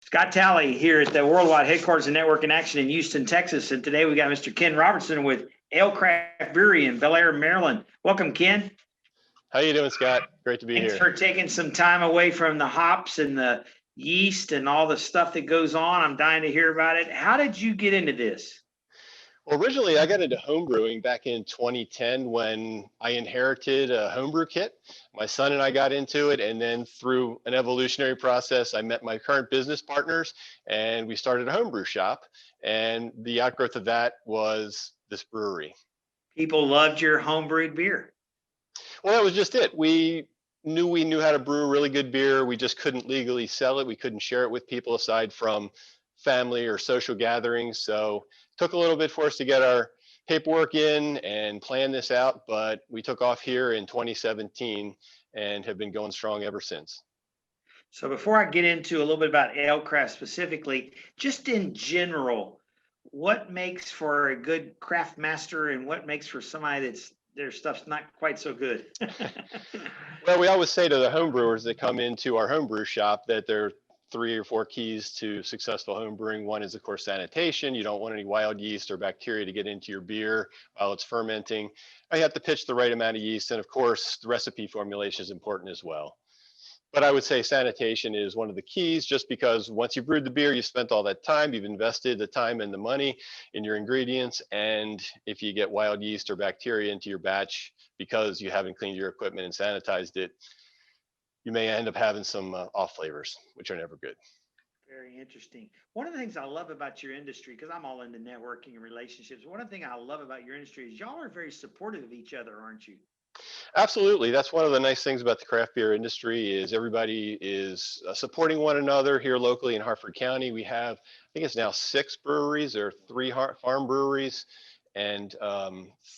Scott Talley here at the Worldwide Headquarters of Network in Action in Houston, Texas. And today we got Mr. Ken Roberson with Alecraft Brewery in Bel Air, Maryland. Welcome, Ken. How you doing, Scott? Great to be Thanks here. for taking some time away from the hops and the yeast and all the stuff that goes on. I'm dying to hear about it. How did you get into this? Well, originally I got into homebrewing back in 2010 when I inherited a homebrew kit. My son and I got into it, and then through an evolutionary process, I met my current business partners and we started a homebrew shop. And the outgrowth of that was this brewery. People loved your homebrewed beer. Well, that was just it. We knew how to brew really good beer. We just couldn't legally sell it. We couldn't share it with people aside from family or social gatherings. So it took a little bit for us to get our paperwork in and plan this out, but we took off here in 2017 and have been going strong ever since. So before I get into a little bit about Alecraft specifically, just in general, what makes for a good craft master and what makes for somebody that's their stuff's not quite so good? Well, we always say to the home brewers that come into our homebrew shop that there are 3 or 4 keys to successful home brewing. One is, of course, sanitation. You don't want any wild yeast or bacteria to get into your beer while it's fermenting. You have to pitch the right amount of yeast. And of course, the recipe formulation is important as well. But I would say sanitation is one of the keys, just because once you brewed the beer, you spent all that time, you've invested the time and the money in your ingredients. And if you get wild yeast or bacteria into your batch because you haven't cleaned your equipment and sanitized it, you may end up having some off flavors, which are never good. Very interesting. One of the things I love about your industry, because I'm all into networking and relationships, one of the things I love about your industry is y'all are very supportive of each other, aren't you? Absolutely. That's one of the nice things about the craft beer industry is everybody is supporting one another here locally in Harford County. We have, I think it's now 6 breweries. There are 3 farm breweries and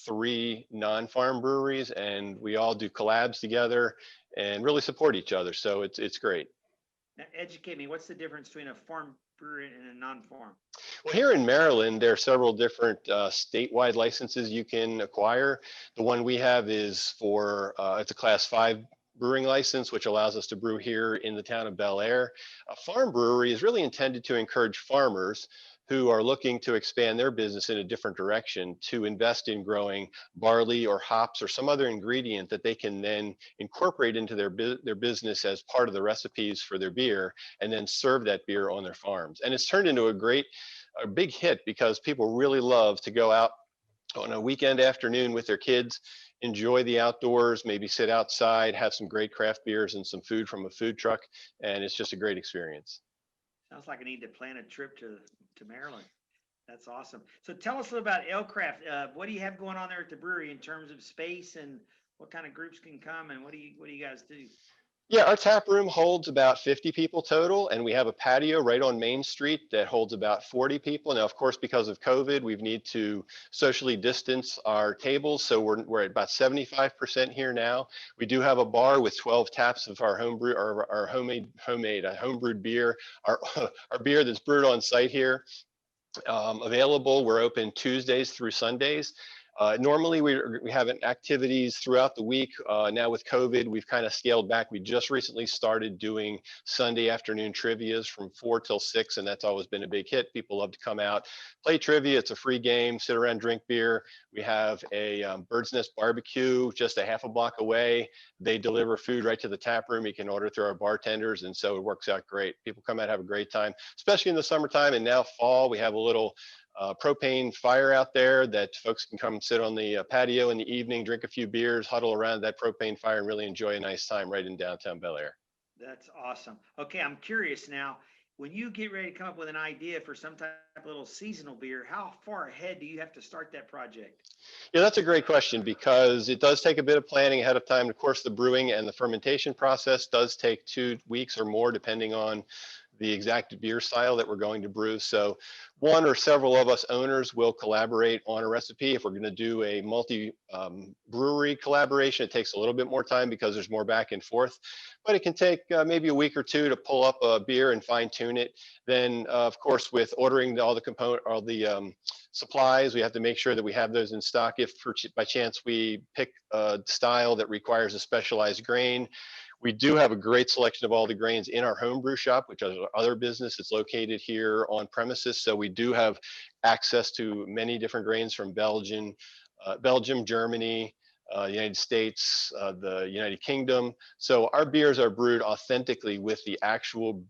3 non-farm breweries, and we all do collabs together and really support each other. So it's great. Now, educate me. What's the difference between a farm brewery and a non-farm? Well, here in Maryland, there are several different statewide licenses you can acquire. The one we have is for, it's a Class 5 brewing license, which allows us to brew here in the town of Bel Air. A farm brewery is really intended to encourage farmers who are looking to expand their business in a different direction to invest in growing barley or hops or some other ingredient that they can then incorporate into their business as part of the recipes for their beer and then serve that beer on their farms. And it's turned into a big hit because people really love to go out on a weekend afternoon with their kids, enjoy the outdoors, maybe sit outside, have some great craft beers and some food from a food truck, and it's just a great experience. Sounds like I need to plan a trip to Maryland. That's awesome. So tell us a little about Alecraft. What do you have going on there at the brewery in terms of space and what kind of groups can come and what do you guys do? Yeah, our tap room holds about 50 people total, and we have a patio right on Main Street that holds about 40 people. Now, of course, because of COVID, we need to socially distance our tables, so we're at about 75% here now. We do have a bar with 12 taps of our homebrew, or our homebrewed beer, our beer that's brewed on site here, available. We're open Tuesdays through Sundays. Normally we have activities throughout the week. Now with COVID, we've kind of scaled back. We just recently started doing Sunday afternoon trivias from 4 till 6, and that's always been a big hit. People love to come out, play trivia. It's a free game, sit around, drink beer. We have a Bird's Nest barbecue just a half a block away. They deliver food right to the tap room. You can order through our bartenders, and so it works out great. People come out, have a great time, especially in the summertime, and now fall. We have a little propane fire out there that folks can come sit on the patio in the evening, drink a few beers, huddle around that propane fire, and really enjoy a nice time right in downtown Bel Air. That's awesome. Okay, I'm curious now. When you get ready to come up with an idea for some type of little seasonal beer, how far ahead do you have to start that project? Yeah, that's a great question because it does take a bit of planning ahead of time. Of course, the brewing and the fermentation process does take 2 weeks or more, depending on the exact beer style that we're going to brew. So one or several of us owners will collaborate on a recipe. If we're going to do a multi-brewery collaboration, it takes a little bit more time because there's more back and forth, but it can take maybe a week or 2 to pull up a beer and fine tune it. Then of course, with ordering all the supplies, we have to make sure that we have those in stock. If by chance we pick a style that requires a specialized grain, We do have a great selection of all the grains in our homebrew shop, which is our other business. It's located here on premises. So we do have access to many different grains from Belgium, Germany, United States, the United Kingdom. So our beers are brewed authentically with the actual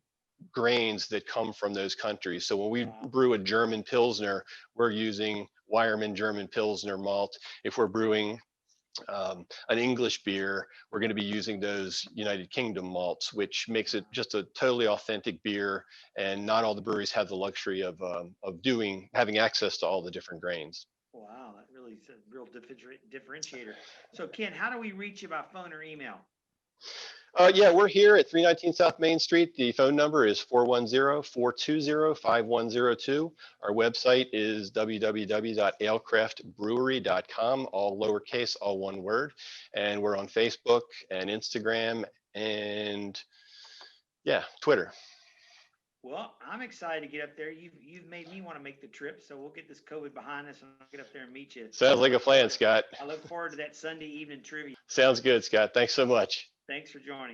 grains that come from those countries. So when we brew a German Pilsner, we're using Weyermann German Pilsner malt. If we're brewing an English beer, we're going to be using those United Kingdom malts, which makes it just a totally authentic beer. And not all the breweries have the luxury of having access to all the different grains. Wow, that really is a real differentiator. So Ken, how do we reach you by phone or email? Yeah, we're here at 319 South Main Street. The phone number is 410-420-5102. Our website is www.alecraftbrewery.com, all lowercase, all one word. And we're on Facebook and Instagram and Twitter. Well, I'm excited to get up there. You've made me want to make the trip, so we'll get this COVID behind us and I'll get up there and meet you. Sounds like a plan, Scott. I look forward to that Sunday evening trivia. Sounds good, Scott. Thanks so much. Thanks for joining.